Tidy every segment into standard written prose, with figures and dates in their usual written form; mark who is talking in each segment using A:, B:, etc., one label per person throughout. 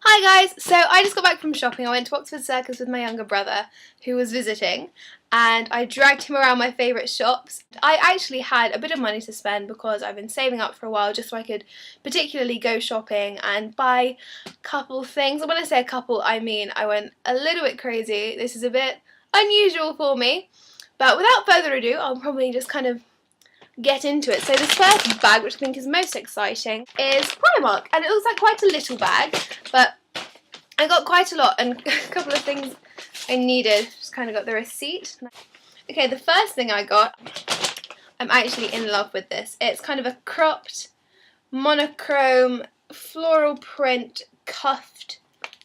A: Hi guys, so I just got back from shopping. I went to Oxford Circus with my younger brother who was visiting and I dragged him around my favourite shops. I actually had a bit of money to spend because I've been saving up for a while just so I could particularly go shopping and buy a couple things. And when I say a couple, I mean I went a little bit crazy. This is a bit unusual for me, but without further ado, I'll probably just kind of get into it. So this first bag, which I think is most exciting, is Primark, and it looks like quite a little bag, but I got quite a lot and a couple of things I needed. Just kind of got the receipt. Okay, the first thing I got, I'm actually in love with this. It's kind of a cropped, monochrome, floral print, cuffed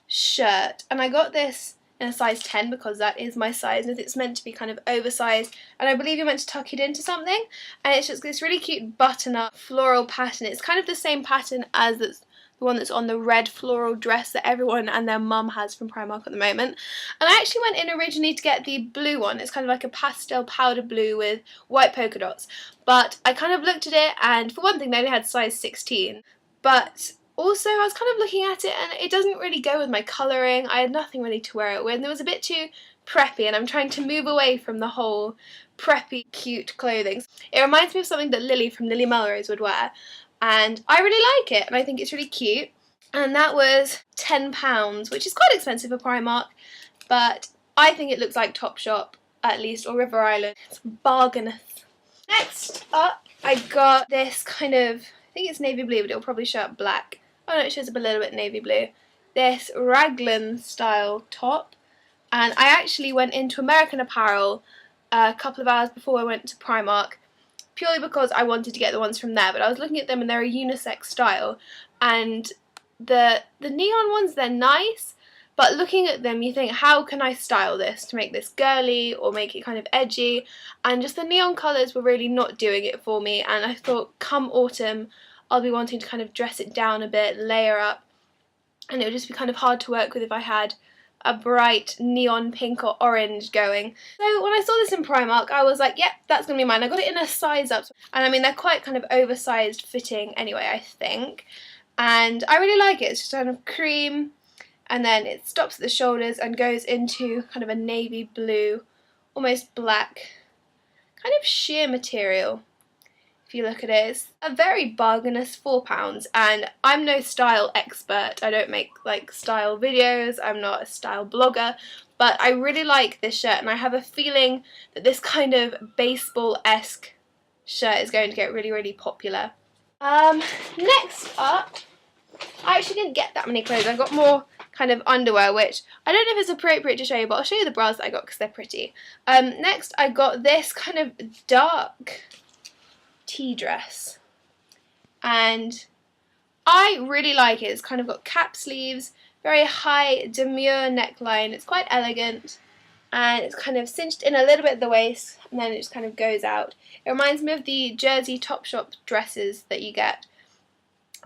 A: shirt, and I got this in a size 10 because that is my size, and it's meant to be kind of oversized, and I believe you're meant to tuck it into something, and it's just this really cute button-up floral pattern. It's kind of the same pattern as the one that's on the red floral dress that everyone and their mum has from Primark at the moment. And I actually went in originally to get the blue one. It's kind of like a pastel powder blue with white polka dots, but I kind of looked at it, and for one thing they only had size 16, but also, I was kind of looking at it and it doesn't really go with my colouring. I had nothing really to wear it with, and it was a bit too preppy, and I'm trying to move away from the whole preppy, cute clothing. It reminds me of something that Lily from Lily Melrose would wear, and I really like it, and I think it's really cute. And that was £10, which is quite expensive for Primark, but I think it looks like Topshop, at least, or River Island. It's bargainous. Next up, I got this kind of, I think it's navy blue, but it'll probably show up black. Oh no, it shows up a little bit navy blue. This raglan style top, and I actually went into American Apparel a couple of hours before I went to Primark, purely because I wanted to get the ones from there, but I was looking at them and they're a unisex style, and the neon ones, they're nice, but looking at them you think, how can I style this to make this girly or make it kind of edgy, and just the neon colours were really not doing it for me, and I thought come autumn I'll be wanting to kind of dress it down a bit, layer up, and it would just be kind of hard to work with if I had a bright neon pink or orange going. So when I saw this in Primark, I was like, yep, that's going to be mine. I got it in a size up, and I mean they're quite kind of oversized fitting anyway, I think, and I really like it. It's just kind of cream, and then it stops at the shoulders and goes into kind of a navy blue, almost black, kind of sheer material. If you look at it, it's a very bargainous £4, and I'm no style expert. I don't make like style videos, I'm not a style blogger, but I really like this shirt, and I have a feeling that this kind of baseball-esque shirt is going to get really, really popular. Next up, I actually didn't get that many clothes. I got more kind of underwear, which I don't know if it's appropriate to show you, but I'll show you the bras that I got because they're pretty. Next I got this kind of dark tea dress, and I really like it. It's kind of got cap sleeves, very high demure neckline, it's quite elegant, and it's kind of cinched in a little bit at the waist, and then it just kind of goes out. It reminds me of the Jersey Topshop dresses that you get,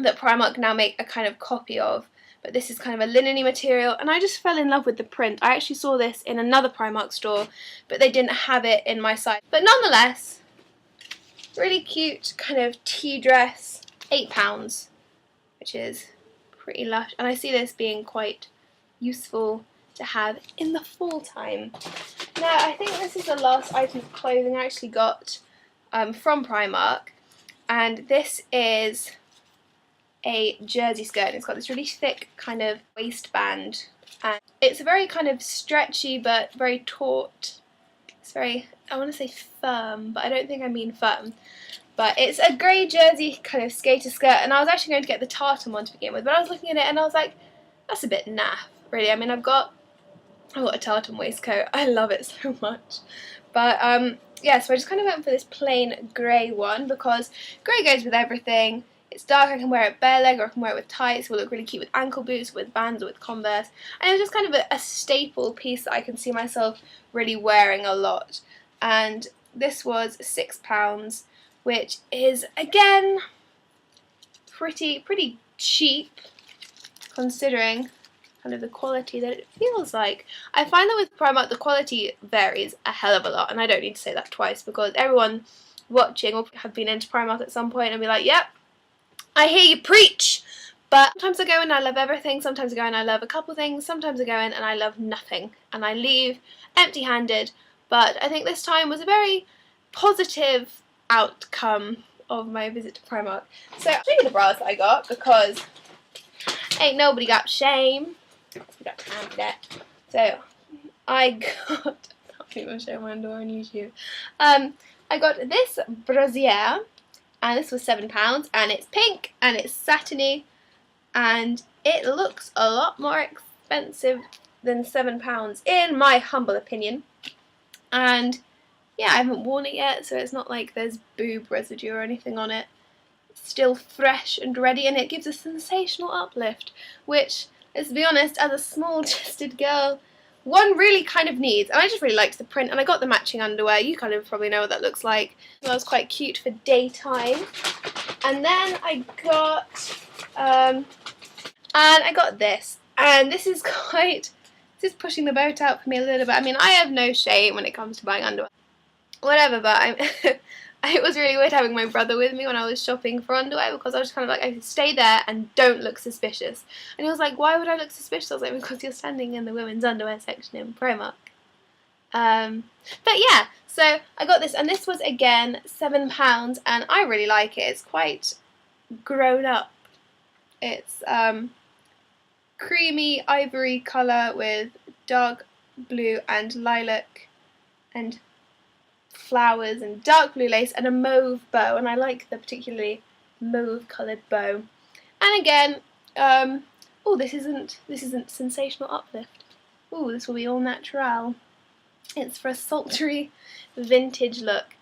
A: that Primark now make a kind of copy of, but this is kind of a linen-y material, and I just fell in love with the print. I actually saw this in another Primark store, but they didn't have it in my size. But nonetheless, really cute kind of tea dress, £8, which is pretty lush, and I see this being quite useful to have in the fall time. Now I think this is the last item of clothing I actually got from Primark, and this is a jersey skirt, and it's got this really thick kind of waistband, and it's a very kind of stretchy but very taut, it's very, I want to say firm, but I don't think I mean firm. But it's a grey jersey kind of skater skirt, and I was actually going to get the tartan one to begin with, but I was looking at it and I was like, that's a bit naff, really. I mean, I've got a tartan waistcoat, I love it so much. But yeah, so I just kind of went for this plain grey one because grey goes with everything. It's dark, I can wear it bare leg or I can wear it with tights. It will look really cute with ankle boots, with Vans, or with Converse. And it was just kind of a staple piece that I can see myself really wearing a lot. And this was £6, which is, again, pretty cheap considering kind of the quality that it feels like. I find that with Primark the quality varies a hell of a lot, and I don't need to say that twice because everyone watching will have been into Primark at some point and be like, yep, I hear you preach, But sometimes I go in and I love everything, sometimes I go in and I love a couple things, sometimes I go in and I love nothing. And I leave empty-handed. But I think this time was a very positive outcome of my visit to Primark. So I'll show you the bras that I got because ain't nobody got shame. We got time for that. So I got, I can't even show my underwear on YouTube. I got this brassiere, and this was £7, and it's pink and it's satiny, and it looks a lot more expensive than £7 in my humble opinion. And yeah, I haven't worn it yet, so it's not like there's boob residue or anything on it. It's still fresh and ready, and it gives a sensational uplift, which, let's be honest, as a small-chested girl, one really kind of needs. And I just really liked the print, and I got the matching underwear. You kind of probably know what that looks like. That was quite cute for daytime. And then I got, this, and this is pushing the boat out for me a little bit. I mean, I have no shame when it comes to buying underwear. Whatever, but it was really weird having my brother with me when I was shopping for underwear, because I was kind of like, I could stay there and don't look suspicious. And he was like, why would I look suspicious? I was like, because you're standing in the women's underwear section in Primark. But yeah, so I got this, and this was again £7, and I really like it. It's quite grown up. It's creamy ivory colour with dark blue and lilac and flowers and dark blue lace and a mauve bow, and I like the particularly mauve coloured bow. And again, oh, this isn't sensational uplift. Oh, this will be all natural. It's for a sultry vintage look,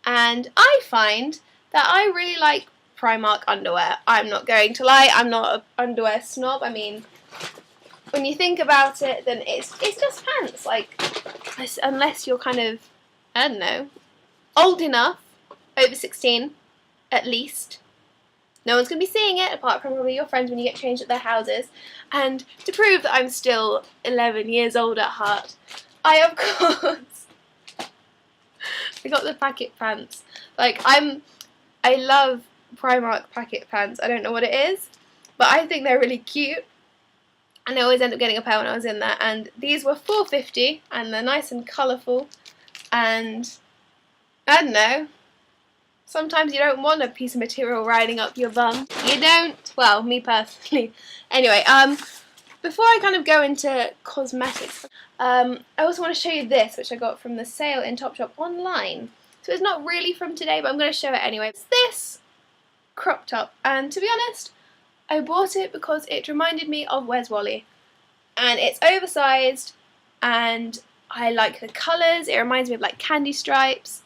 A: and I find that I really like Primark underwear. I'm not going to lie, I'm not an underwear snob. I mean, when you think about it, then it's just pants. Like, unless you're kind of, I don't know, old enough, over 16 at least. No one's going to be seeing it apart from probably your friends when you get changed at their houses. And to prove that I'm still 11 years old at heart, I of course I got the packet pants. Like, I love Primark packet pants. I don't know what it is, but I think they're really cute. And I always end up getting a pair when I was in there. And these were £4.50, and they're nice and colourful. And I don't know, sometimes you don't want a piece of material riding up your bum. You don't? Well, me personally. Anyway, before I kind of go into cosmetics, I also want to show you this, which I got from the sale in Topshop online. So it's not really from today, but I'm going to show it anyway. It's this crop top, and to be honest, I bought it because it reminded me of Where's Wally. And it's oversized, and I like the colours. It reminds me of like candy stripes.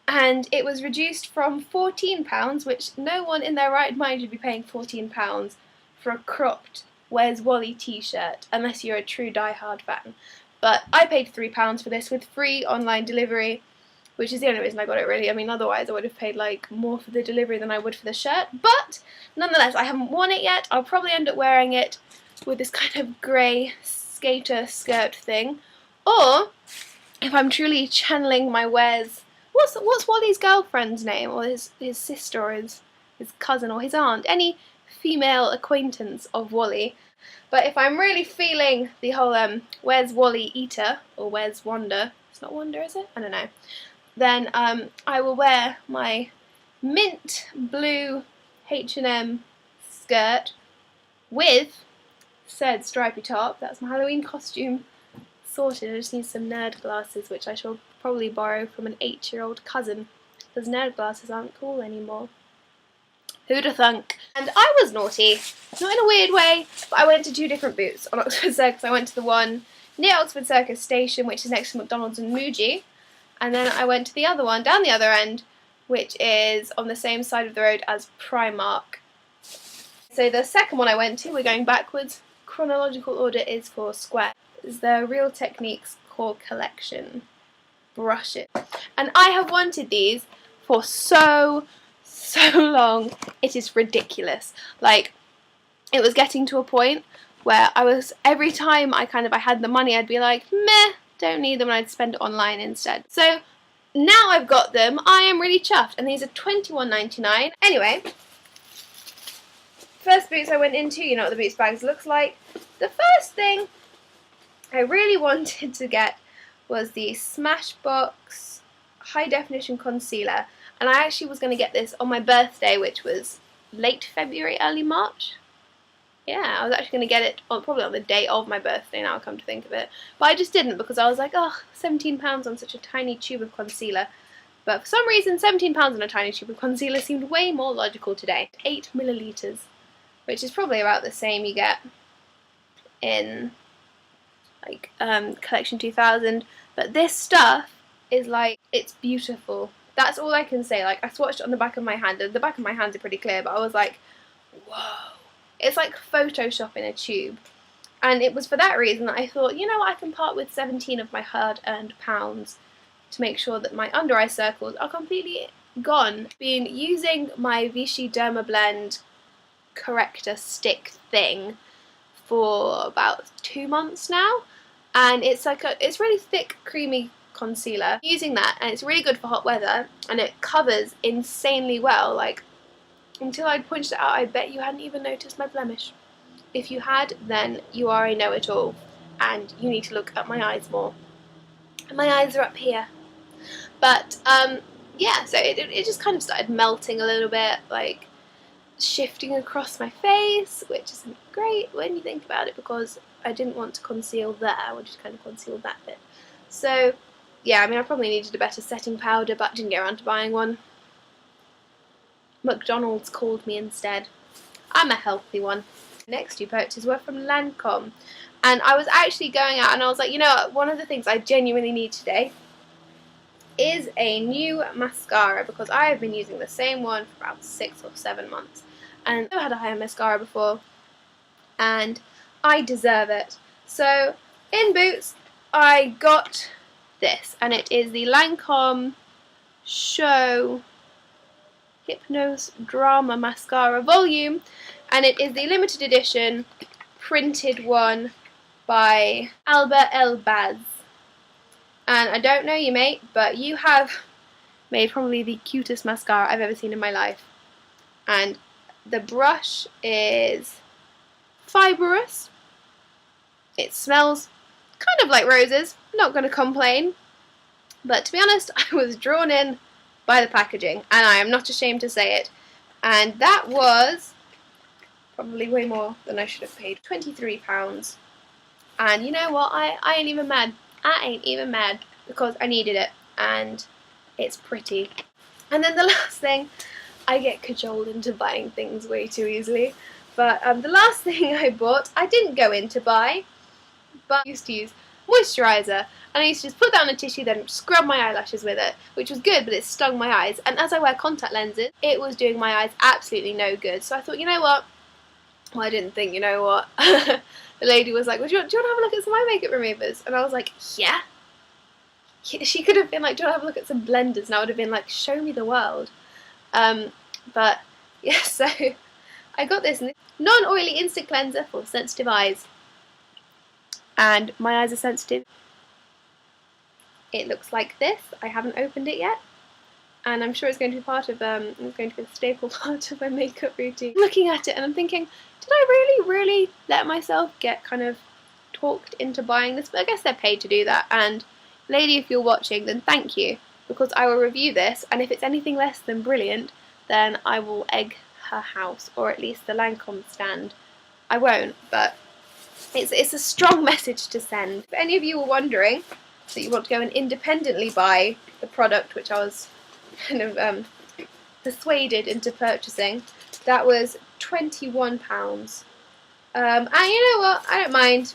A: And it was reduced from £14, which no one in their right mind would be paying £14 for a cropped Where's Wally t-shirt, unless you're a true die-hard fan. But I paid £3 for this with free online delivery, which is the only reason I got it really. I mean, otherwise I would have paid like more for the delivery than I would for the shirt. But nonetheless, I haven't worn it yet. I'll probably end up wearing it with this kind of grey skater skirt thing. Or, if I'm truly channeling my Where's... What's Wally's girlfriend's name? Or his sister, or his cousin, or his aunt? Any female acquaintance of Wally. But if I'm really feeling the whole Where's Wally eater, or Where's Wanda, it's not Wanda, is it? I don't know. Then I will wear my mint blue H&M skirt with said stripy top. That's my Halloween costume sorted. I just need some nerd glasses, which I shall probably borrow from an 8-year-old cousin, because nerd glasses aren't cool anymore. Who'd have thunk? And I was naughty, not in a weird way, but I went to 2 different booths on Oxford Circus. I went to the one near Oxford Circus Station, which is next to McDonald's and Muji, and then I went to the other one down the other end, which is on the same side of the road as Primark. So the second one I went to, we're going backwards, chronological order is for Square. It's the Real Techniques Core Collection brushes. And I have wanted these for so long. It is ridiculous. Like, it was getting to a point where I was, every time I had the money, I'd be like, meh, don't need them, and I'd spend it online instead. So now I've got them, I am really chuffed, and these are £21.99. Anyway, first Boots I went into, you know what the Boots bags looks like. The first thing I really wanted to get was the Smashbox High Definition Concealer, and I actually was going to get this on my birthday, which was late February, early March. Yeah, I was actually going to get it probably on the day of my birthday, now I come to think of it. But I just didn't, because I was like, oh, £17 on such a tiny tube of concealer. But for some reason, £17 on a tiny tube of concealer seemed way more logical today. 8 millilitres, which is probably about the same you get in like Collection 2000. But this stuff is like, it's beautiful. That's all I can say. Like, I swatched it on the back of my hand, and the back of my hands are pretty clear, but I was like, whoa. It's like Photoshop in a tube. And it was for that reason that I thought, you know what, I can part with 17 of my hard-earned pounds to make sure that my under-eye circles are completely gone. Been using my Vichy Derma Blend corrector stick thing for about 2 months now, and it's like it's really thick, creamy concealer. Using that, and it's really good for hot weather, and it covers insanely well. Like, until I'd pointed it out, I bet you hadn't even noticed my blemish. If you had, then you are a know-it-all, and you need to look at my eyes more. And my eyes are up here. But yeah, so it just kind of started melting a little bit, like shifting across my face, which isn't great when you think about it, because I didn't want to conceal there, I wanted to kind of conceal that bit. So yeah, I mean, I probably needed a better setting powder, but didn't get around to buying one. McDonald's called me instead. I'm a healthy one. Next 2 purchases were from Lancome, and I was actually going out and I was like, you know what, one of the things I genuinely need today is a new mascara, because I have been using the same one for about 6 or 7 months, and I've never had a higher mascara before, and I deserve it. So in Boots I got this, and it is the Lancome Show Hypnose Drama Mascara Volume, and it is the limited edition printed one by Albert Elbaz. And I don't know you, mate, but you have made probably the cutest mascara I've ever seen in my life. And the brush is fibrous. It smells kind of like roses, not going to complain. But to be honest, I was drawn in by the packaging, and I am not ashamed to say it. And that was probably way more than I should have paid. £23. And you know what, I ain't even mad. I ain't even mad, because I needed it, and it's pretty. And then the last thing, I get cajoled into buying things way too easily, but the last thing I bought, I didn't go in to buy, but I used to use moisturiser, and I used to just put that on a tissue, then scrub my eyelashes with it, which was good, but it stung my eyes. And as I wear contact lenses, it was doing my eyes absolutely no good. So I thought, you know what? Well, I didn't think, you know what? The lady was like, well, do you want to have a look at some eye makeup removers? And I was like, yeah. She could have been like, do you want to have a look at some blenders? And I would have been like, show me the world. But yeah, so I got this non-oily instant cleanser for sensitive eyes. And my eyes are sensitive. It looks like this. I haven't opened it yet, and I'm sure it's going to be part of it's going to be a staple part of my makeup routine. I'm looking at it and I'm thinking, did I really let myself get kind of talked into buying this? But I guess they're paid to do that, and lady, if you're watching, then thank you, because I will review this, and if it's anything less than brilliant, then I will egg her house, or at least the Lancome stand. I won't, but it's a strong message to send. If any of you were wondering that you want to go and independently buy the product, which I was kind of persuaded into purchasing, that was £21. And you know what, I don't mind.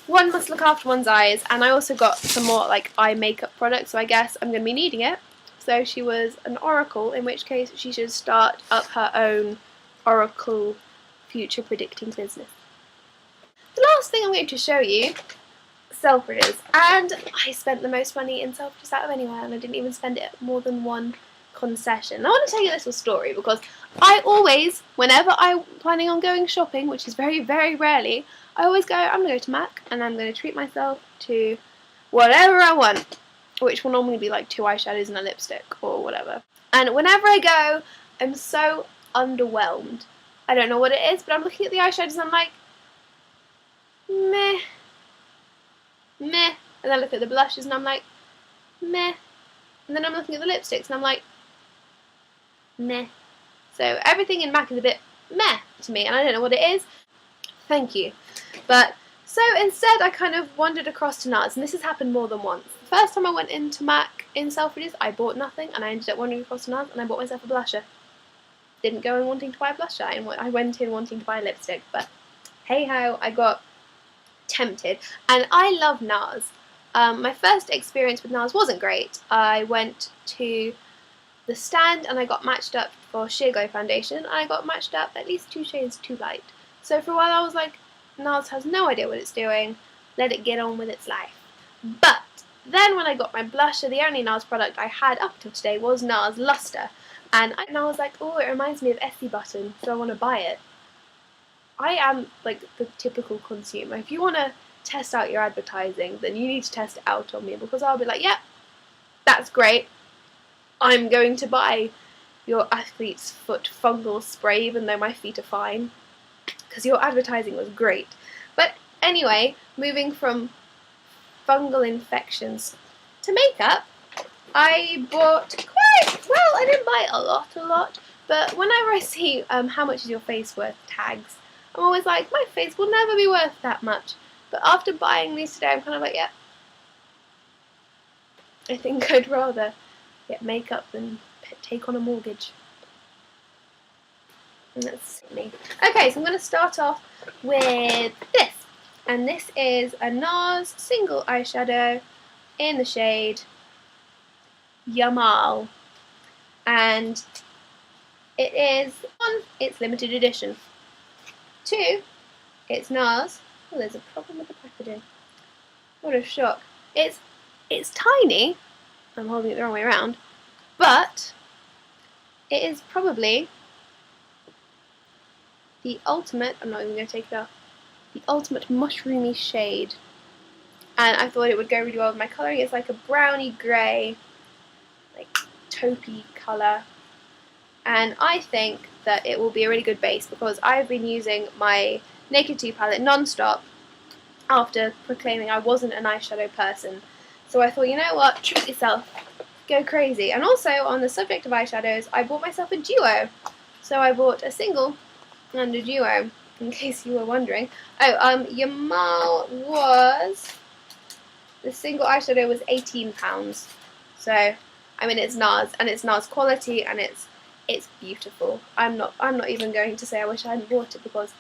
A: One must look after one's eyes, and I also got some more like eye makeup products, so I guess I'm going to be needing it. So she was an oracle, in which case she should start up her own oracle future predicting business. The last thing I'm going to show you, Selfridges, and I spent the most money in Selfridges out of anywhere, and I didn't even spend it at more than one concession. I want to tell you a little story, because I always, whenever I'm planning on going shopping, which is very, very rarely, I always go, I'm going to go to Mac, and I'm going to treat myself to whatever I want, which will normally be like 2 eyeshadows and a lipstick, or whatever. And whenever I go, I'm so underwhelmed. I don't know what it is, but I'm looking at the eyeshadows and I'm like, meh, meh. And then I look at the blushes and I'm like, meh. And then I'm looking at the lipsticks and I'm like, meh. So everything in MAC is a bit meh to me, and I don't know what it is. Thank you. But so instead I kind of wandered across to Nars, and this has happened more than once. The first time I went into MAC in Selfridges, I bought nothing, and I ended up wandering across to Nars and I bought myself a blusher. Didn't go in wanting to buy a blusher, I went in wanting to buy a lipstick, but hey ho, I got tempted. And I love Nars. My first experience with Nars wasn't great. I went to the stand and I got matched up for Sheer Glow foundation, and I got matched up at least 2 shades too light. So for a while I was like, Nars has no idea what it's doing, let it get on with its life. But then when I got my blusher, the only Nars product I had up till today was Nars Luster, and I was like, oh, it reminds me of Essie Button, so I want to buy it. I am like the typical consumer. If you want to test out your advertising, then you need to test it out on me, because I'll be like, yeah, that's great, I'm going to buy your athlete's foot fungal spray even though my feet are fine, because your advertising was great. But anyway, moving from fungal infections to makeup, I bought quite, well, I didn't buy a lot, but whenever I see how much is your face worth tags, I'm always like, my face will never be worth that much. But after buying these today, I'm kind of like, yeah, I think I'd rather get makeup than take on a mortgage. And that's me. Okay, so I'm going to start off with this. And this is a Nars single eyeshadow in the shade Yamal. And it is, 1, it's limited edition. 2, it's Nars. Oh, there's a problem with the packaging. What a shock. It's tiny. I'm holding it the wrong way around. But it is probably the ultimate, I'm not even going to take it off, the ultimate mushroomy shade. And I thought it would go really well with my colouring. It's like a browny grey, like taupey colour. And I think that it will be a really good base, because I've been using my Naked 2 palette non-stop after proclaiming I wasn't an eyeshadow person. So I thought, you know what, treat yourself, go crazy. And also, on the subject of eyeshadows, I bought myself a duo. So I bought a single and a duo, in case you were wondering. Oh, Yamal was, the single eyeshadow was £18. So, I mean, it's Nars, and it's Nars quality, and it's beautiful. I'm not even going to say I wish I hadn't bought it, because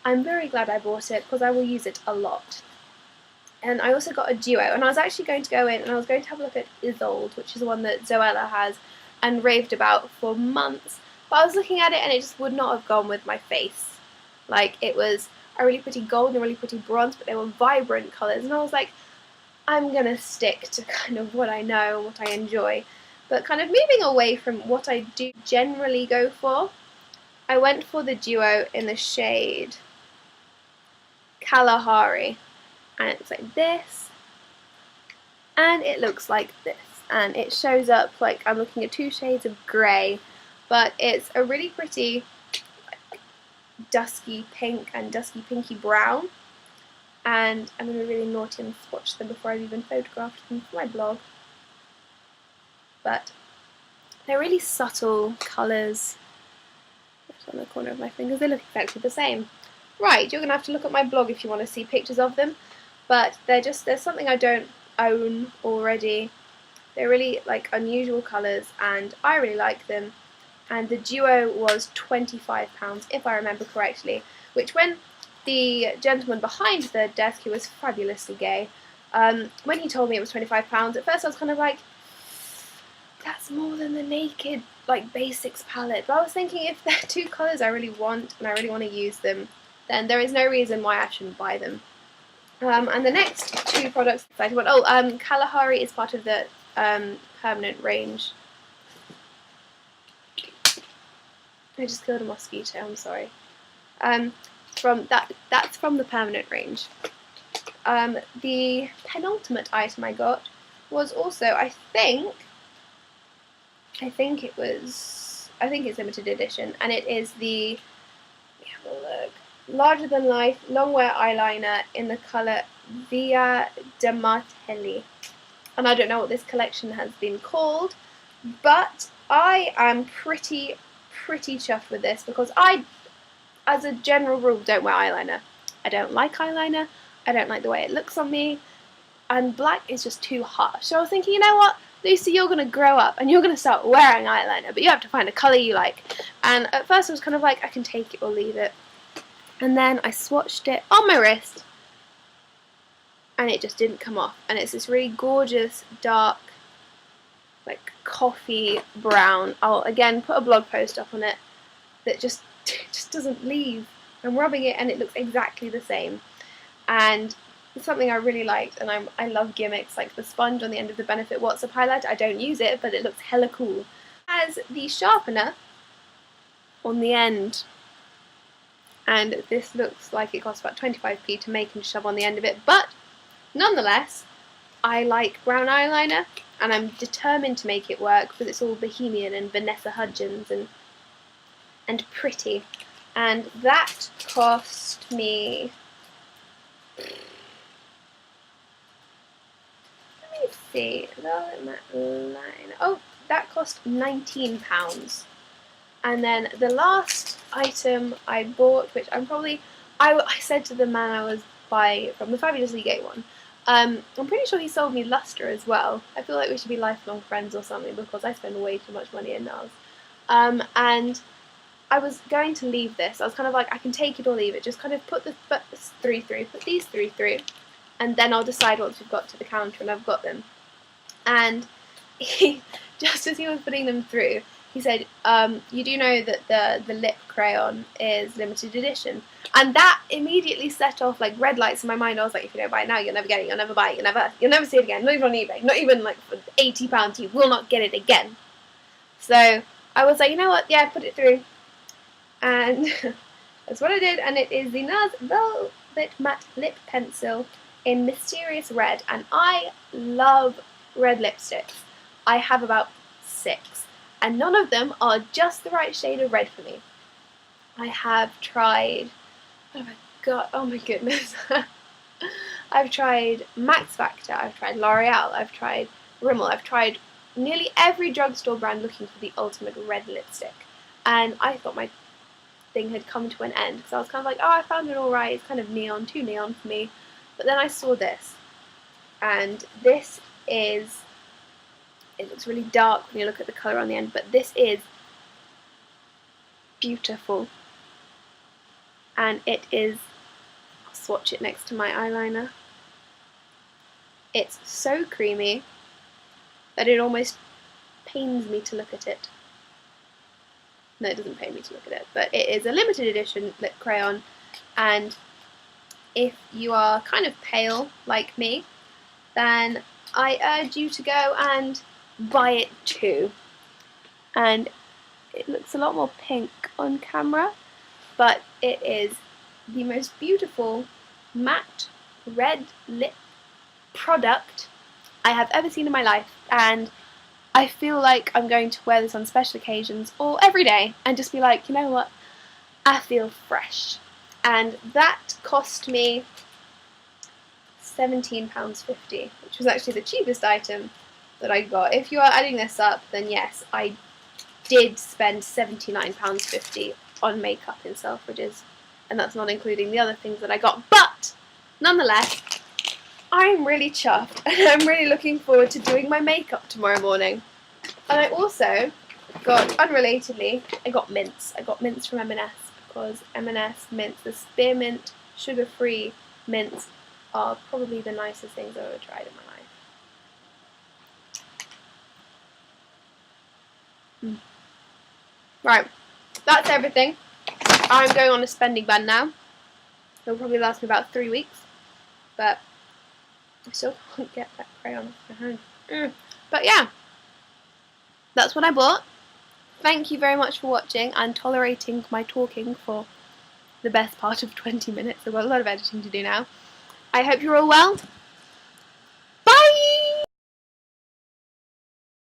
A: I'm very glad I bought it, because I will use it a lot. And I also got a duo, and I was actually going to go in and I was going to have a look at Isolde, which is the one that Zoella has and raved about for months. But I was looking at it and it just would not have gone with my face. Like, it was a really pretty gold and a really pretty bronze, but they were vibrant colours, and I was like, I'm going to stick to kind of what I know and what I enjoy. But kind of moving away from what I do generally go for, I went for the duo in the shade Kalahari. And it's like this, and it looks like this, and it shows up like I'm looking at 2 shades of grey, but it's a really pretty like, dusky pink and dusky pinky brown. And I'm going to be really naughty and swatch them before I've even photographed them for my blog. But they're really subtle colours. That's on the corner of my fingers. They look exactly the same. Right, you're going to have to look at my blog if you want to see pictures of them. But there's something I don't own already. They're really like unusual colours, and I really like them. And the duo was £25 if I remember correctly, which, when the gentleman behind the desk, who was fabulously gay, when he told me it was £25, at first I was kind of like, that's more than the Naked like basics palette. But I was thinking, if they're 2 colours I really want and I really want to use them, then there is no reason why I shouldn't buy them. And the next 2 products I want, Kalahari is part of the permanent range. I just killed a mosquito, I'm sorry. That's from the permanent range. The penultimate item I got was also, I think it's limited edition, and it is the, look. Larger Than Life long wear eyeliner in the colour Via de Martelli. And I don't know what this collection has been called, but I am pretty chuffed with this because I, as a general rule, don't wear eyeliner. I don't like eyeliner, I don't like the way it looks on me, and black is just too harsh. So I was thinking, you know what, Lucy, you're going to grow up and you're going to start wearing eyeliner, but you have to find a colour you like. And at first I was kind of like, I can take it or leave it. And then I swatched it on my wrist and it just didn't come off. And it's this really gorgeous, dark, like coffee brown. I'll again put a blog post up on it that just doesn't leave. I'm rubbing it and it looks exactly the same. And it's something I really liked, and I love gimmicks like the sponge on the end of the Benefit What's Up highlighter. I don't use it, but it looks hella cool. It has the sharpener on the end, and this looks like it costs about 25p to make and shove on the end of it, but nonetheless, I like brown eyeliner, and I'm determined to make it work because it's all bohemian and Vanessa Hudgens and pretty. And that cost me, let me see, oh, that cost £19. And then the last item I bought, which I said to the man I was buying it from, the Fabulously Gay one, I'm pretty sure he sold me Lustre as well. I feel like we should be lifelong friends or something because I spend way too much money in Nars. And I was going to leave this. I was kind of like, I can take it or leave it. Just kind of put these three through, and then I'll decide once we've got to the counter and I've got them. And he, just as he was putting them through, he said, you do know that the lip crayon is limited edition. And that immediately set off like red lights in my mind. I was like, if you don't buy it now, you'll never get it, you'll never buy it, you'll never see it again, not even on eBay, not even like for £80, you will not get it again. So I was like, you know what, yeah, put it through. And that's what I did, and it is the Nars Velvet Matte Lip Pencil in Mysterious Red, and I love red lipsticks. I have about 6, and none of them are just the right shade of red for me. I have tried, what have I got? Oh my goodness. I've tried Max Factor, I've tried L'Oreal, I've tried Rimmel, I've tried nearly every drugstore brand looking for the ultimate red lipstick, and I thought my thing had come to an end because I was kind of like, oh, I found it alright, it's kind of neon, too neon for me. But then I saw this, and this is, it looks really dark when you look at the colour on the end, but this is beautiful, and it is, I'll swatch it next to my eyeliner, it's so creamy that it almost pains me to look at it. No, it doesn't pain me to look at it, but it is a limited edition lip crayon, and if you are kind of pale like me, then I urge you to go and buy it too. And it looks a lot more pink on camera, but it is the most beautiful matte red lip product I have ever seen in my life, and I feel like I'm going to wear this on special occasions or every day and just be like, you know what, I feel fresh. And that cost me £17.50, which was actually the cheapest item that I got. If you are adding this up, then yes, I did spend £79.50 on makeup in Selfridges, and that's not including the other things that I got. But nonetheless, I'm really chuffed, and I'm really looking forward to doing my makeup tomorrow morning. And I also got, unrelatedly, I got mints. I got mints from M&S because M&S mints, the spearmint, sugar-free mints, are probably the nicest things I've ever tried in my life. Right, that's everything. I'm going on a spending ban now. It'll probably last me about 3 weeks, but I still can't get that crayon off my hand. But yeah, that's what I bought. Thank you very much for watching and tolerating my talking for the best part of 20 minutes. I've got a lot of editing to do now. I hope you're all well.